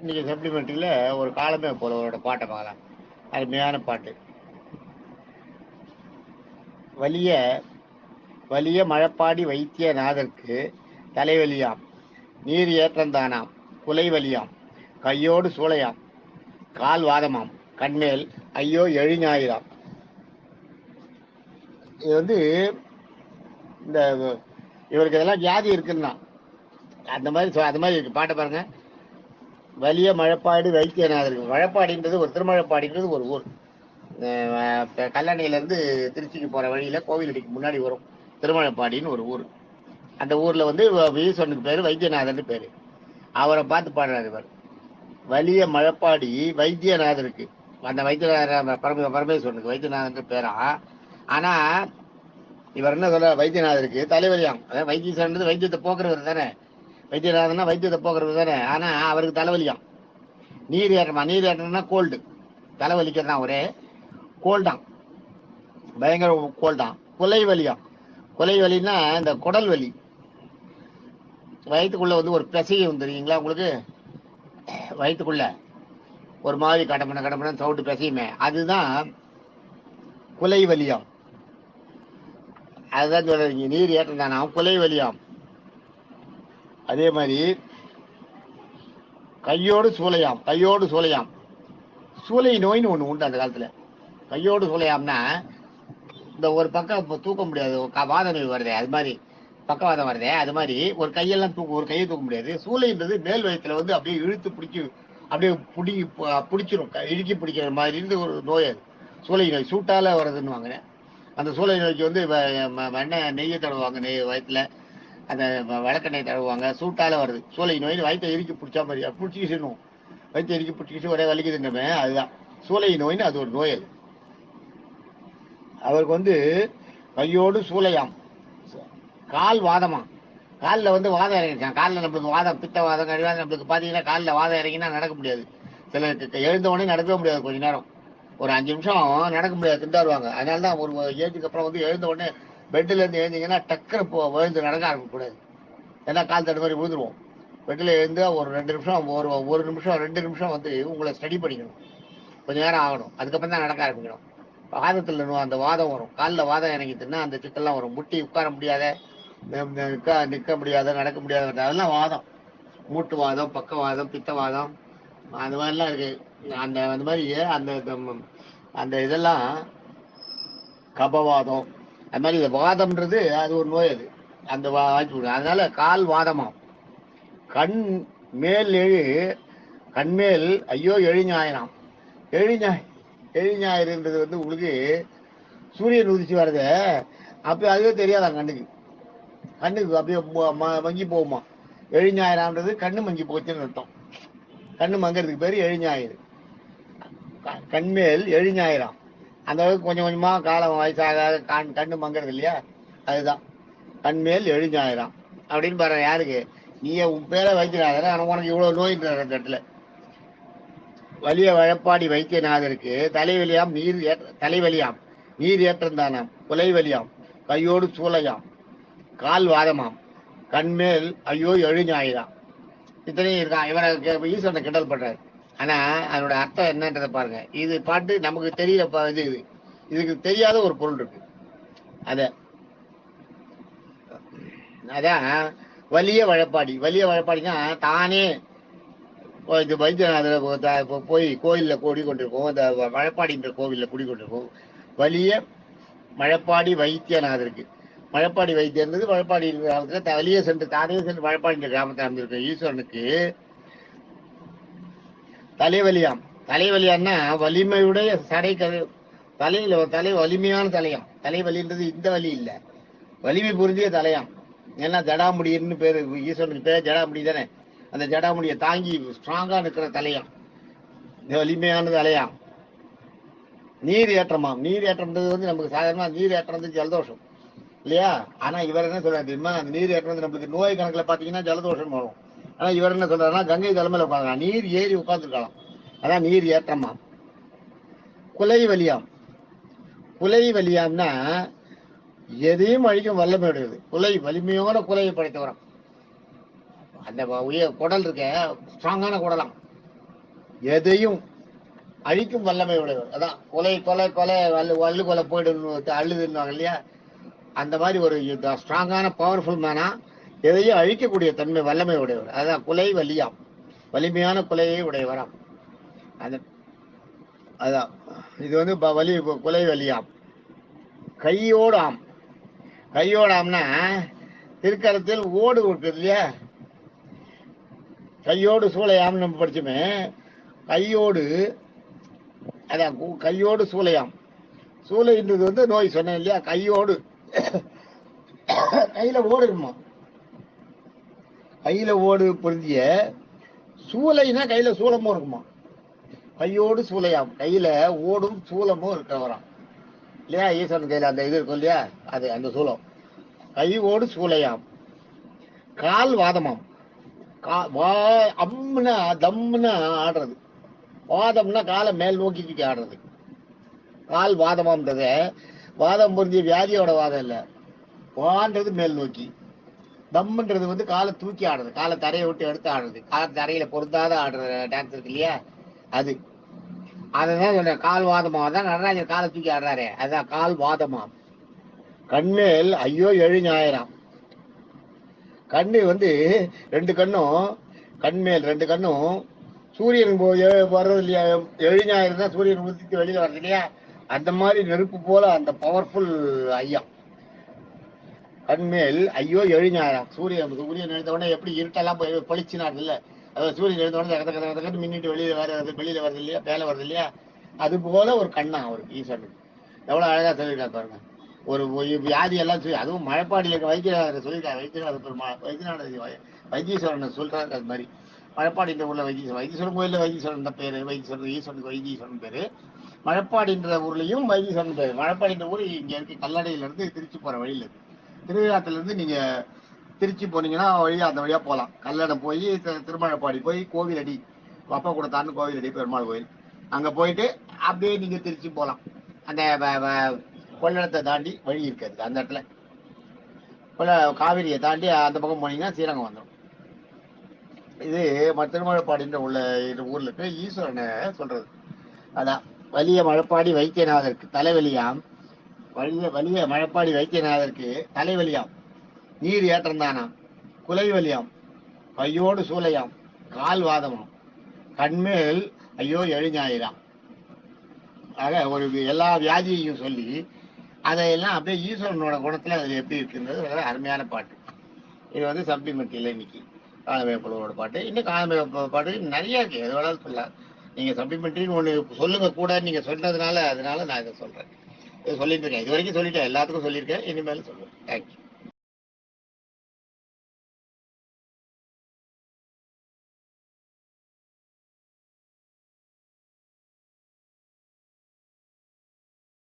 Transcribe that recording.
இன்னைக்கு சப்ளிமெண்ட்ரியில் ஒரு காலமே போலவரோட பாட்டை பார்க்கலாம். அருமையான பாட்டு. வலிய வலிய மழப்பாடி வைத்தியநாதற்கு தலைவலியாம், நீர் ஏற்றந்தானாம், குலைவலியாம், கையோடு சூளையாம், கால் வாதமாம், கண்மேல் ஐயோ எழுஞாயிராம். இது வந்து இந்த இவருக்கு இதெல்லாம் வியாதி இருக்குன்னா அந்த மாதிரி இருக்கு. பாட்டை பாருங்க. வலிய மழப்பாடி வைத்தியநாதருக்கு. மழப்பாடின்றது ஒரு திருமழப்பாடின்றது ஒரு ஊர். கல்லணையிலேருந்து திருச்சிக்கு போகிற வழியில் கோவிலடிக்கு முன்னாடி வரும் திருமழப்பாடின்னு ஒரு ஊர். அந்த ஊரில் வந்து ஈஸ்வரனுக்கு பேர் வைத்தியநாதன் பேர். அவரை பார்த்து பாடுறாரு இவர். வலிய மழப்பாடி வைத்தியநாதருக்கு. அந்த வைத்தியநாதர் பரமேஸ்வரனுக்கு வைத்தியநாதன் பேரா. ஆனால் இவர் என்ன சொல்ற, வைத்தியநாதருக்கு தலைவலியாம். அதாவது வைத்தீஸ்வரன் வைத்தியத்தை போக்குறவர் தானே, வைத்தியநாதனா வைத்தியத்தை போக்குறவர் தானே. ஆனால் அவருக்கு தலைவலியாம். நீர் ஏற்றமா, நீர் ஏற்றம்னா கோல்டு, தலைவலிக்கிறதான் ஒரே கோல்டாம், பயங்கர கோல்டாம். குலை வலியாம். குலை வலின்னா இந்த குடல் வலி, வயிற்றுக்குள்ள வந்து ஒரு பிசையும் தெரியுங்களா உங்களுக்கு, வயிற்றுக்குள்ள ஒரு மாதிரி கடமன சவுண்டு பிசையுமே, அதுதான் குலை வலியாம். அதுதான் சொல்றீங்க, நீர் ஏற்றம் தானா குலை வலியாம். அதே மாதிரி கையோடு சூளையாம், கையோடு சூளையாம். சூளை நோயின்னு ஒன்று உண்டு அந்த காலத்தில். கையோடு சூளையாம்னா இந்த ஒரு பக்கம் தூக்க முடியாது, வாத நோய் வருதே அது மாதிரி, பக்கவாதம் வருதே அது மாதிரி, ஒரு கையெல்லாம் ஒரு கையை தூக்க முடியாது. சூளைன்றது மேல் வயத்துல வந்து அப்படியே இழுத்து பிடிச்சி அப்படியே பிடிச்சிரும், இழுக்கி பிடிக்கிற மாதிரி இருந்து ஒரு நோய் அது. சூளை நோய் சூட்டால வருதுன்னு வாங்க. அந்த சூளை நோய்க்கு வந்து எண்ணெய் நெய்யை தடவுவாங்க, வயிற்றுல அந்த விளக்கெண்ணெய் தடவுவாங்க. சூட்டால வருது சூளை நோய். வயிற்றை இறுக்கி பிடிச்சா மாதிரி பிடிச்சிக்கிட்டு வயிற்று இறுக்கி பிடிச்சிக்கிட்டு ஒரே வலிக்குதுன்றமே, அதுதான் சூளை நோயின்னு. அது ஒரு நோய் அது. அவருக்கு வந்து கையோடு சூளையாம், கால் வாதமா. காலில் வந்து வாதம் இறங்கிச்சான். காலில் நம்மளுக்கு வாதம், பித்த வாதம், கழிவாதம் நம்மளுக்கு பார்த்தீங்கன்னா காலில் வாதம் இறங்கினா நடக்க முடியாது. சிலருக்கு எழுந்த உடனே நடக்கவே முடியாது. கொஞ்ச நேரம் ஒரு 5 நிமிஷம் நடக்க முடியாது, திண்டாடுவாங்க. அதனால தான் ஒரு ஏஜுக்கு அப்புறம் வந்து எழுந்த உடனே பெட்டில் இருந்து எழுந்தீங்கன்னா டக்குனு விழுந்து நடக்க ஆரம்பிக்கக்கூடாது. ஏன்னா கால் தடு மாதிரி விழுந்துருவோம். பெட்டில் எழுந்து ஒரு 2 நிமிஷம், ஒரு நிமிஷம் 2 நிமிஷம் வந்து உங்களை ஸ்டடி பண்ணிக்கணும். கொஞ்சம் நேரம் ஆகணும், அதுக்கப்புறம் தான் நடக்க ஆரம்பிக்கணும். வாதத்தில் அந்த வாதம் வரும், காலில் வாதம் இறங்கிட்டுன்னா அந்த சிக்கல்லாம் வரும். முட்டி உட்கார முடியாத, நிற்க முடியாத, நடக்க முடியாத, அதெல்லாம் வாதம். மூட்டு வாதம், பக்கவாதம், பித்தவாதம், அந்த மாதிரிலாம் இருக்கு. அந்த மாதிரி அந்த இதெல்லாம் கபவாதம். அது மாதிரி வாதம்ன்றது அது ஒரு நோய். அது அந்த வாய்ப்பு. அதனால கால் வாதமாம். கண் மேல் கண்மேல் ஐயோ எழுஞாயிராம். எழுஞாயிறுன்றது வந்து உங்களுக்கு சூரியன் உதிச்சு வர்றது, அப்போ அதுவே தெரியாதான் கண்ணுக்கு. கண்ணுக்கு அப்படியே மங்கி போகுமா. எழுஞாயிராம்ன்றது கண்ணு மங்கி போச்சுன்னு அர்த்தம். கண்ணு மங்கிறதுக்கு பேர் எழுஞாயிறு. கண்மேல் எழுஞாயிராம். அந்த அளவுக்கு கொஞ்சம் கொஞ்சமா காலம் வயசாக கண்ணு மங்கிறது இல்லையா, அதுதான் கண்மேல் எழுஞாயிராம் அப்படின்னு பாரு. யாருக்கு? நீயே உன் பேரை வைத்தியநாதர், ஆனால் உனக்கு இவ்வளவு நோயின்ற இடத்துல. வலிய வழப்பாடி வைத்தியநாதருக்கு தலைவலியாம், தலைவலியாம், நீர் ஏற்றந்தானாம், குலைவலியாம், கையோடு சூளையாம், கால் வாதமாம், கண்மேல் ஐயோ எழுஞாயிராம். இத்தனையும் இருக்கான். இவரை ஈஸ்வரனை கிண்டல் பண்றாரு. ஆனா அதனோட அர்த்தம் என்னன்றதை பாருங்க. இது பாட்டு நமக்கு தெரியல, இதுக்கு தெரியாத ஒரு பொருள் இருக்கு. அதான் வலிய வழப்பாடி. வலிய வழப்பாடினா தானே வைத்தியநாதர் போய் கோயிலில் கூடிக்கொண்டிருக்கோம், இந்த மழப்பாடின்ற கோவிலில் கூடிக்கொண்டிருக்கோம். வலிய மழப்பாடி வைத்தியநாதருக்கு. மழப்பாடி வைத்தியன்றது மழப்பாடி கிராமத்தில் வலிய சென்று தானே சென்று மழப்பாடி கிராமத்தில் இருந்திருக்க ஈஸ்வரனுக்கு தலைவலியாம். தலைவலியான்னா வலிமையுடைய தலை வலிமையான தலையாம். தலைவலின்றது இந்த வலி இல்லை, வலிமை புரிஞ்சிய தலையாம். ஏன்னா ஜடாமுடின்னு பேரு ஈஸ்வரனுக்கு பேர், ஜடாமுடி தானே. அந்த ஜடாமுடியை தாங்கி ஸ்ட்ராங்கா நிற்கிற தலையாம், வலிமையான தலையாம். நீர் ஏற்றமாம். நீர் ஏற்றம்ன்றது வந்து நமக்கு சாதாரணமா நீர் ஏற்றம் ஜலதோஷம் இல்லையா. ஆனா இவர் என்ன சொல்றாரு தெரியுமா, அந்த நீர் ஏற்றம் நம்மளுக்கு நோய் கணக்குல பாத்தீங்கன்னா ஜலதோஷம் வரும். ஆனா இவர் என்ன சொல்றாருன்னா கங்கை தலைமையில உட்காந்துக்கலாம், நீர் ஏறி உட்காந்துருக்கலாம். அதான் நீர் ஏற்றமாம். குலை வலியாம். குலை வலியாம்னா எதையும் அழிக்கும் வல்லமை உடையது. குலை வலிமையோட குலையை படைத்தவரம். அந்த குடல் இருக்க ஸ்ட்ராங்கான குடலாம், எதையும் அழிக்கும் வல்லமை உடையவர். அதான் கொலை கொலை கொலை வல்லு கொலை போயிடு அள்ளுதுன்னுவாங்க இல்லையா, அந்த மாதிரி ஒரு ஸ்ட்ராங்கான பவர்ஃபுல் மேனா எதையும் அழிக்கக்கூடிய தன்மை வல்லமை உடையவர். அதான் கொலை வலியாம், வலிமையான கொலையை உடையவராம். அந்த அதான் இது வந்து வலி கொலை வலியாம். கையோடாம், கையோடாம்னா திருக்கரத்தில் ஓடு இருக்குது இல்லையா, கையோடு சூளையாம் நம்ம படிச்சுமே, கையோடு அதான் கையோடு சூளையாம். சூளைன்றது வந்து நோய் சொன்னேன் இல்லையா, கையோடு கையில ஓடு இருக்குமா, கையில ஓடு பொருந்திய சூளைனா கையில சூலமும் இருக்குமா, கையோடு சூளையாம், கையில ஓடும் சூலமும் இருக்கவராம் இல்லையா, ஈஸ்வரன் கையில அந்த இது இருக்கும் இல்லையா, அது அந்த சூலம். கையோடு சூளையாம். கால் வாதமாம், அம்னா தம்னா ஆடுறது, வாதம்னா காலை மேல் நோக்கி ஆடுறது. கால் வாதமாம்ன்றத வாதம் பொருந்திய வியாதியோட வாதம் இல்லை, வான்றது மேல் நோக்கி, தம்ன்றது வந்து காலை தூக்கி ஆடுறது, காலை தரையை விட்டு எடுத்து ஆடுறது, காலை தரையில பொருந்தாத ஆடுற டான்ஸ் இருக்கு இல்லையா, அது அதான் சொல்றேன். கால் வாதமா தான் நடராஜர் காலை தூக்கி ஆடுறாரு, அதான் கால் வாதமாம். கண்மேல் ஐயோ 7 ஞாயிறாம். கண்ணு வந்து 2 கண்ணும், கண்மேல் 2 கண்ணும் சூரியன் வர்றது இல்லையா, 7 ஞாயிறு தான் சூரியன் உதித்து வெளியில வர்றது இல்லையா, அந்த மாதிரி நெருப்பு போல அந்த பவர்ஃபுல் ஐயா. கண்மேல் ஐயோ 7 ஞாயிறாம். சூரியன் எழுந்த உடனே எப்படி இருட்டெல்லாம் பளிச்சுனாரு இல்ல, அதாவது சூரியன் எழுந்த உடனே கதை மின்னிட்டு வெளியில வருது இல்லையா, மேல வருது இல்லையா, அது போல ஒரு கண்ணா அவருக்கு ஈஸ்வரனுக்கு. எவ்வளவு அழகா சொல்லியிருக்காரு பாருங்க. ஒரு வியாதி எல்லாம் சொல்லி, அதுவும் மழைப்பாடியில் வைத்தியநாதர் சொல்லியிருக்காரு, வைத்தீஸ்வரன் சொல்றாரு. அது மாதிரி மழைப்பாடின்ற ஊர்ல வைத்தீஸ்வரன் கோயில்ல வைத்தீஸ்வரன் தான் பேரு, வைத்தீஸ்வரன் ஈஸ்வரனுக்கு வைத்தீஸ்வரன் பேரு. மழைப்பாடின்ற ஊர்லயும் வைத்தீஸ்வரன் பேரு. மழைப்பாடின்ற ஊர் இங்க இருக்கு, கல்லடையில இருந்து திருச்சி போற வழியில இருக்கு. திருவிழாத்துல இருந்து நீங்க திருச்சி போனீங்கன்னா வழியா அந்த வழியா போகலாம். கல்லடை போய் திருமழப்பாடி போய் கோவிலடி, அப்பா கூட தாண்டு கோவிலடி பெருமாள் கோயில், அங்க போயிட்டு அப்படியே நீங்க திருச்சி போகலாம். அந்த கொள்ளடத்தை தாண்டி வழி இருக்காது அந்த இடத்துல, காவிரியை தாண்டி அந்த பக்கம் போனீங்கன்னா ஸ்ரீரங்கம் வந்துடும். இது திருமழப்பாடின்ற உள்ள ஊர்ல இருக்க ஈஸ்வரனை சொல்றது. அதான் வலிய மழைப்பாடி வைத்தியநாதருக்கு தலைவலியாம், வலிய மழைப்பாடி வைத்தியநாதருக்கு தலைவலியாம், நீர் ஏற்றம் தானாம், குலைவலியாம், கையோடு சூளையாம், கால் வாதமாம், கண்மேல் ஐயோ 7 ஞாயிறாம். ஆக ஒரு எல்லா வியாதியையும் சொல்லி அதையெல்லாம் அப்படியே ஈஸ்வரனோட குணத்துல அது எப்படி இருக்குன்றது அருமையான பாட்டு. இது வந்து சப்ளிமெண்ட்ரியில இன்னைக்கு காலமேப்பளோட பாட்டு. இன்னும் காலமேப்ப பாட்டு நிறைய இருக்கு, எது வேணாலும் சொல்லலாம். நீங்க சப்ளிமெண்ட்ரின்னு ஒண்ணு சொல்லுங்க கூட, நீங்க சொன்னதுனால அதனால நான் இதை சொல்றேன். இது சொல்லிட்டு இருக்கேன், இது வரைக்கும் சொல்லிட்டேன், எல்லாத்துக்கும் சொல்லியிருக்கேன், இனிமேலும் சொல்லுவேன். தேங்க்யூ.